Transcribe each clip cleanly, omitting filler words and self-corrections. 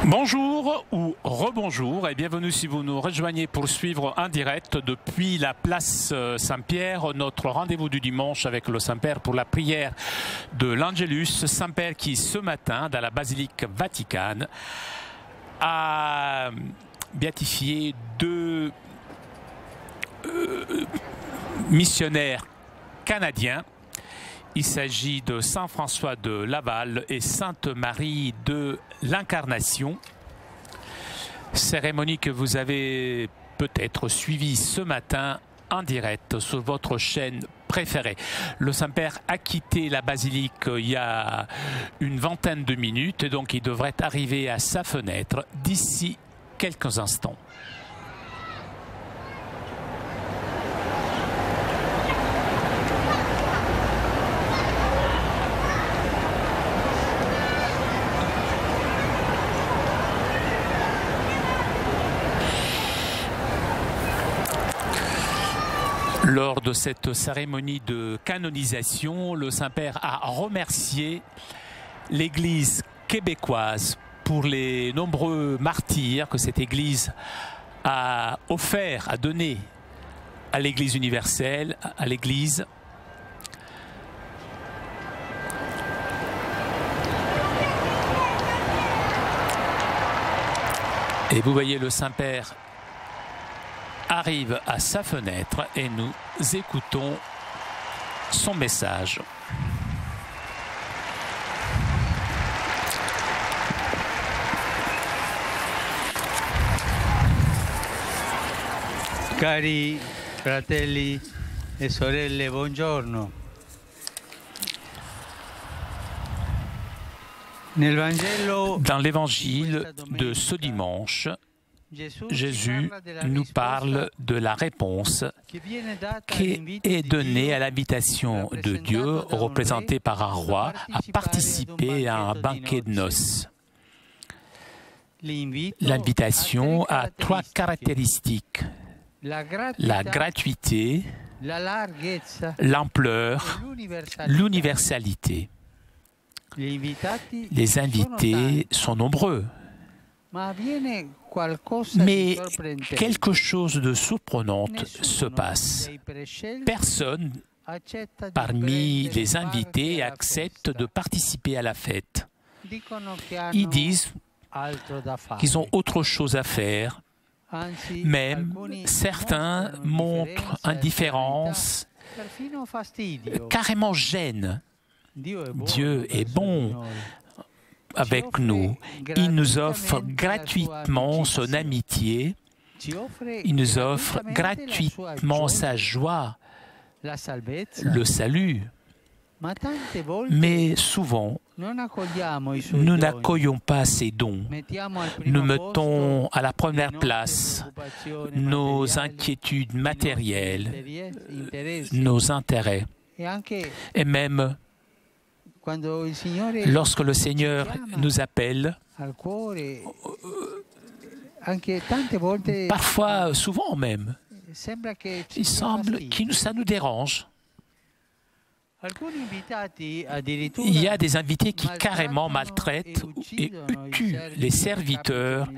Bonjour ou rebonjour et bienvenue si vous nous rejoignez pour suivre en direct depuis la place Saint-Pierre, notre rendez-vous du dimanche avec le Saint-Père pour la prière de l'Angelus. Saint-Père qui ce matin dans la basilique Vaticane a béatifié deux missionnaires canadiens. Il s'agit de Saint François de Laval et Sainte Marie de l'Incarnation. Cérémonie que vous avez peut-être suivie ce matin en direct sur votre chaîne préférée. Le Saint-Père a quitté la basilique il y a une vingtaine de minutes et donc il devrait arriver à sa fenêtre d'ici quelques instants. Lors de cette cérémonie de canonisation, le Saint-Père a remercié l'Église québécoise pour les nombreux martyrs que cette Église a offert, a donné à l'Église universelle, à l'Église. Et vous voyez le Saint-Père arrive à sa fenêtre et nous écoutons son message. Cari fratelli e sorelle, buongiorno. Dans l'évangile de ce dimanche, Jésus nous parle de la réponse qui est donnée à l'invitation de Dieu, représentée par un roi, à participer à un banquet de noces. L'invitation a trois caractéristiques: la gratuité, l'ampleur, l'universalité. Les invités sont nombreux. Mais quelque chose de surprenant se passe. Personne parmi les invités accepte de participer à la fête. Ils disent qu'ils ont autre chose à faire. Même certains montrent indifférence, carrément gêne. Dieu est bon avec nous. Il nous offre gratuitement son amitié, il nous offre gratuitement sa joie, le salut. Mais souvent, nous n'accueillons pas ces dons. Nous mettons à la première place nos inquiétudes matérielles, nos intérêts. Et même lorsque le Seigneur nous appelle, parfois, souvent même, il semble que ça nous dérange. Il y a des invités qui carrément maltraitent et tuent les serviteurs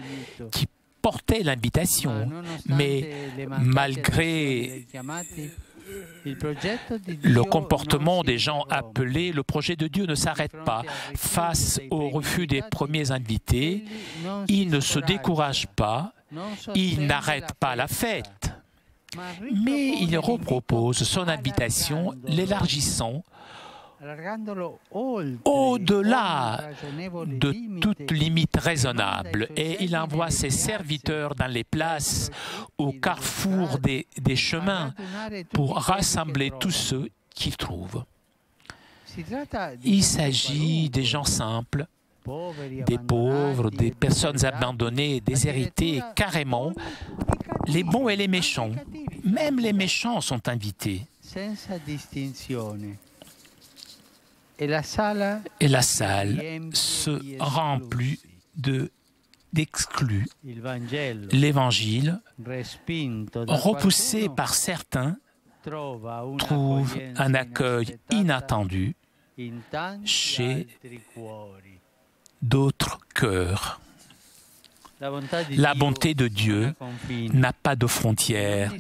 qui portaient l'invitation. Mais malgré le comportement des gens appelés, le projet de Dieu ne s'arrête pas. Face au refus des premiers invités, il ne se décourage pas, il n'arrête pas la fête, mais il repropose son invitation, l'élargissant au-delà de toute limite raisonnable, et il envoie ses serviteurs dans les places, au carrefour des chemins, pour rassembler tous ceux qu'il trouve. Il s'agit des gens simples, des pauvres, des personnes abandonnées, déshéritées, carrément, les bons et les méchants. Même les méchants sont invités. Et la salle se remplit d'exclus. L'Évangile, repoussé par certains, trouve un accueil inattendu chez d'autres cœurs. La bonté de Dieu n'a pas de frontières.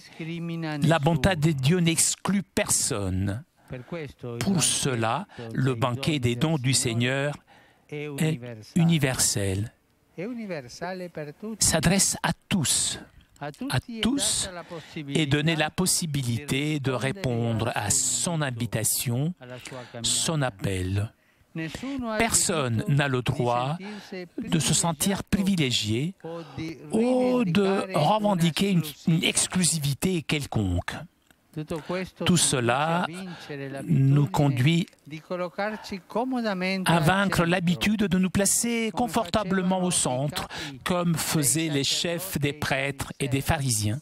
La bonté de Dieu n'exclut personne. Pour cela, le banquet des dons du Seigneur est universel. S'adresse à tous, et donner la possibilité de répondre à son invitation, son appel. Personne n'a le droit de se sentir privilégié ou de revendiquer une exclusivité quelconque. Tout cela nous conduit à vaincre l'habitude de nous placer confortablement au centre, comme faisaient les chefs des prêtres et des pharisiens.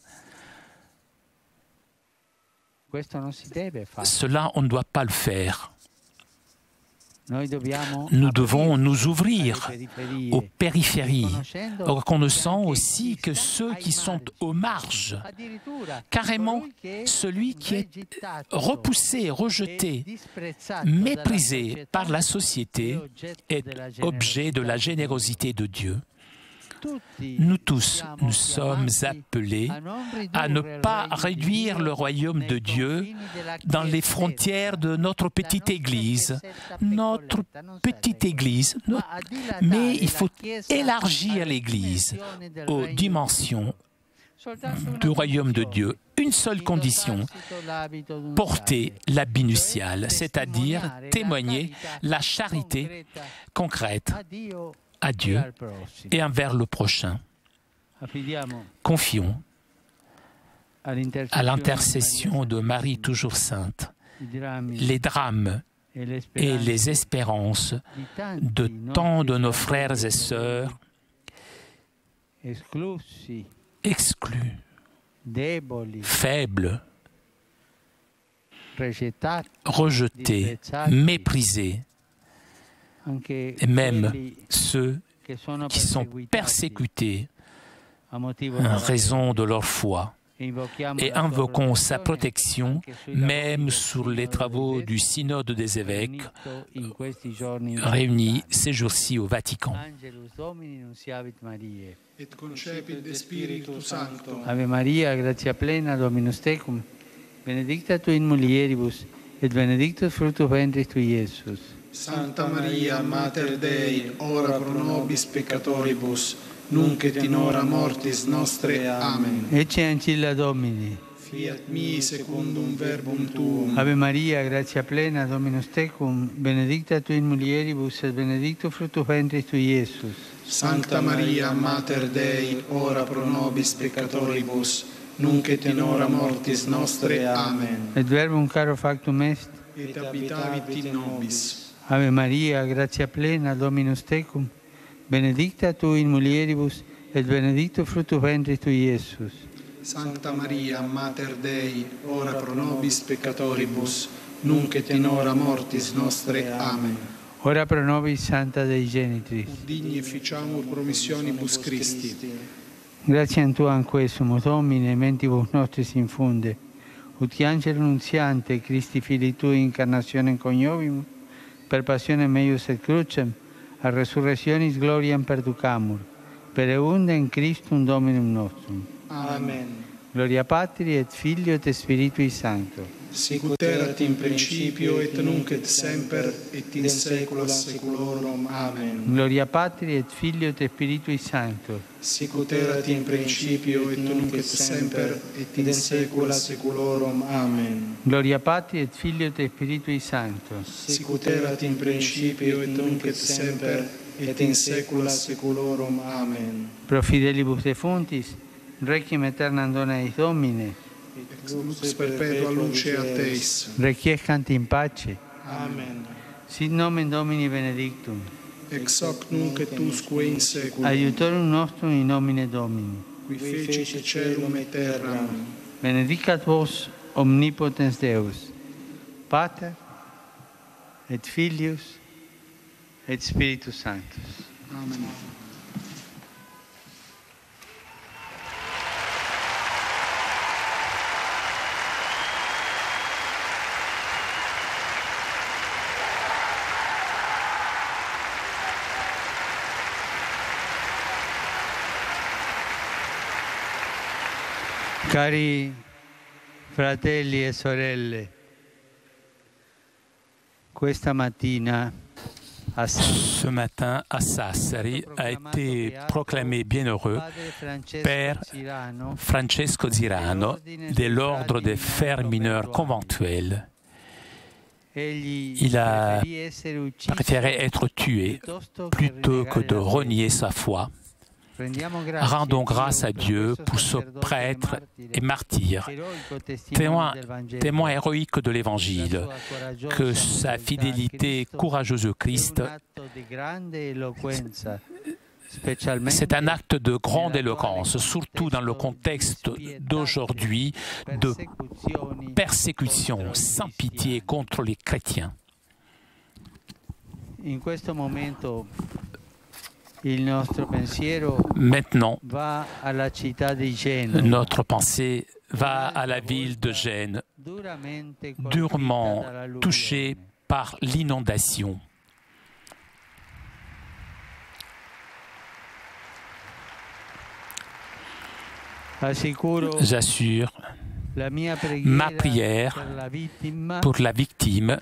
Cela, on ne doit pas le faire. Nous devons nous ouvrir aux périphéries, reconnaissant aussi que ceux qui sont aux marges, carrément celui qui est repoussé, rejeté, méprisé par la société, est objet de la générosité de Dieu. Nous tous, nous sommes appelés à ne pas réduire le royaume de Dieu dans les frontières de notre petite Église. Notre petite Église, mais il faut élargir l'Église aux dimensions du royaume de Dieu. Une seule condition, porter l'habit nuptial, c'est-à-dire témoigner la charité concrète à Dieu et envers le prochain. Confions à l'intercession de Marie toujours sainte les drames et les espérances de tant de nos frères et sœurs exclus, faibles, rejetés, méprisés, et même ceux qui sont persécutés en raison de leur foi. Et invoquons sa protection, même sur les travaux du Synode des évêques, réunis ces jours-ci au Vatican. Ave Maria, gratia plena, Dominus tecum, benedicta tu in mulieribus, et benedictus fructus ventris tui, Iesus. Santa Maria, Mater Dei, ora pro nobis peccatoribus, nunc et in hora mortis nostre. Amen. Ecce ancilla Domini. Fiat mi secundum verbum tuum. Ave Maria, gratia plena, Dominus tecum, benedicta tu in mulieribus, et benedictus fructus ventris tui, Iesus. Santa Maria, Mater Dei, ora pro nobis peccatoribus, nunc et in hora mortis nostre. Amen. Et verbum caro factum est, et habitavit in nobis. Ave Maria, gratia plena, Dominus tecum, benedicta tu in mulieribus, et benedictus fructus ventris tui, Iesus. Santa Maria, Mater Dei, ora pro nobis peccatoribus, nunc et in hora mortis nostre. Amen. Ora pro nobis, Santa Dei Genitris. Digni ficiamur promissionibus Christi. Gratiam Tuam quesumus, Domine, mentibus nostris infunde, ut angelo nuntiante, Christi Filii Tui, incarnationem coniovimus, per passionem meius et crucem, a resurrectionis gloriam perducamur, per eundem Christum Dominum nostrum. Amen. Gloria Patri et Filio et Spiritui Sancto. Sicut erat in principio et nunc et semper et in saecula saeculorum. Amen. Gloria Patri et Filio et Spiritui Sancto. Sicut erat in principio et nunc et semper et in saecula saeculorum. Amen. Gloria Patri et Filio et Spiritui Sancto. Sicut erat in principio et nunc et semper et in saecula saeculorum. Amen. Pro fidelibus defuntis, requiem aeternam dona eis Domine, ex lux perpetua luce a Teis. requiescant in pace. Amen. Sit nomen Domini benedictum. Ex hoc nunc et usque in saeculum. Aiutorium nostrum in nomine Domini. Qui fecit caelum et terram. Benedicat vos omnipotens Deus, Pater et Filius et Spiritus Sanctus. Amen. Cari fratelli e sorelle, questa mattina ce matin à Sassari a été proclamé bienheureux Père Francesco Zirano de l'ordre des frères mineurs conventuels. Il a préféré être tué plutôt que de renier sa foi. Rendons grâce à Dieu pour ce prêtre et martyr, témoin héroïque de l'Évangile, que sa fidélité courageuse au Christ, c'est un acte de grande éloquence, surtout dans le contexte d'aujourd'hui de persécution sans pitié contre les chrétiens. Maintenant, notre pensée va à la ville de Gênes, durement touchée par l'inondation. J'assure ma prière pour la victime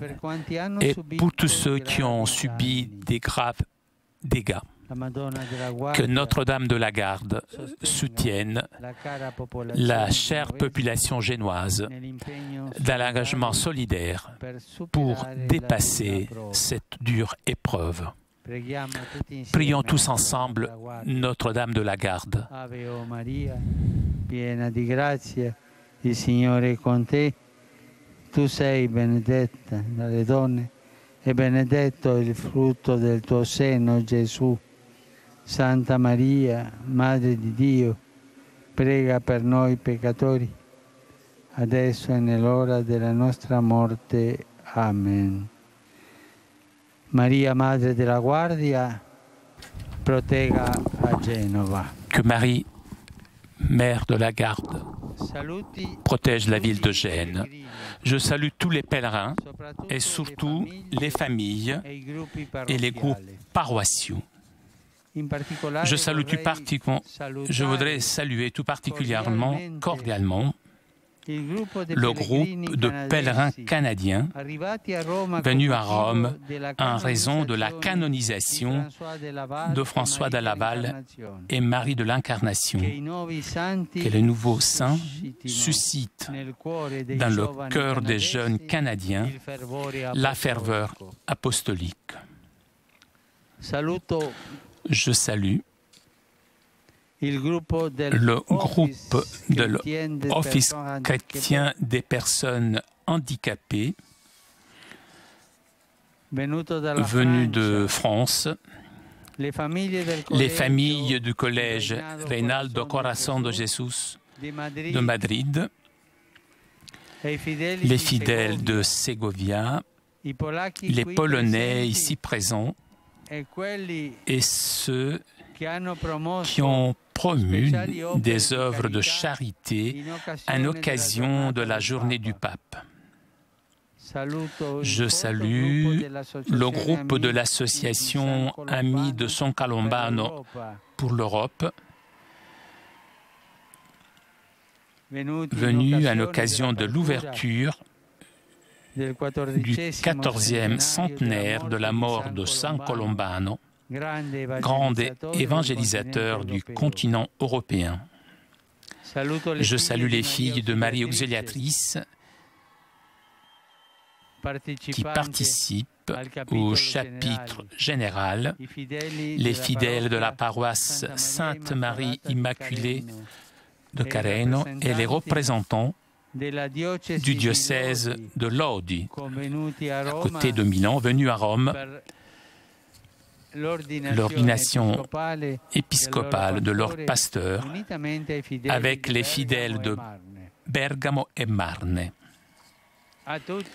et pour tous ceux qui ont subi des graves dégâts. Que Notre-Dame de la Garde soutienne la chère population génoise dans l'engagement solidaire pour dépasser cette dure épreuve. Prions tous ensemble Notre-Dame de la Garde. Ave Maria, piena di grazia, il Signore è con te. Tu sei benedetta dalle donne e benedetto il frutto del tuo seno, Gesù. Santa Maria, Madre di Dio, prega per noi peccatori, adesso e nell'ora della nostra morte. Amen. Maria, Madre della Guardia, protega a Genova. Que Marie, Mère de la Garde, protège la ville de Gênes. Je salue tous les pèlerins et surtout les familles et les groupes paroissiaux. Je voudrais saluer tout particulièrement, cordialement, le groupe de pèlerins canadiens venus à Rome en raison de la canonisation de François de Laval et Marie de l'Incarnation. Que les nouveaux saints suscitent dans le cœur des jeunes Canadiens la ferveur apostolique. Je salue le groupe de l'Office chrétien des personnes handicapées venu de France, les familles du collège Reinaldo Corazón de Jesús de Madrid, les fidèles de Ségovia, les Polonais ici présents et ceux qui ont promu des œuvres de charité en occasion de la journée du pape. Je salue le groupe de l'association Amis de San Colombano pour l'Europe, venu à l'occasion de l'ouverture du 14e centenaire de la mort de San Colombano, grand évangélisateur du continent européen. Je salue les filles de Marie Auxiliatrice qui participent au chapitre général, les fidèles de la paroisse Sainte-Marie Immaculée de Careno et les représentants du diocèse de Lodi, à côté de Milan, venus à Rome, l'ordination épiscopale de leur pasteur avec les fidèles de Bergamo et Marne.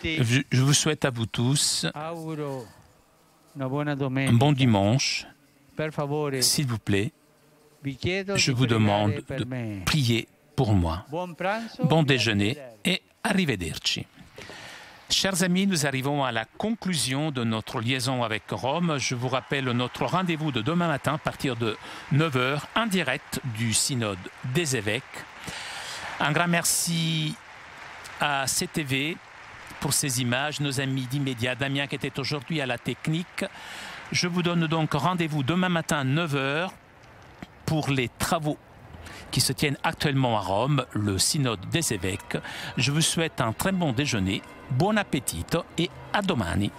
Je vous souhaite à vous tous un bon dimanche. S'il vous plaît, je vous demande de prier pour moi. Bon déjeuner et arrivederci. Chers amis, nous arrivons à la conclusion de notre liaison avec Rome. Je vous rappelle notre rendez-vous de demain matin à partir de 9h en direct du synode des évêques Un grand merci à CTV pour ces images, nos amis d'Immédiat, Damien qui était aujourd'hui à la technique. Je vous donne donc rendez-vous demain matin à 9 h pour les travaux qui se tiennent actuellement à Rome, le synode des évêques. Je vous souhaite un très bon déjeuner, buon appétit et à domani.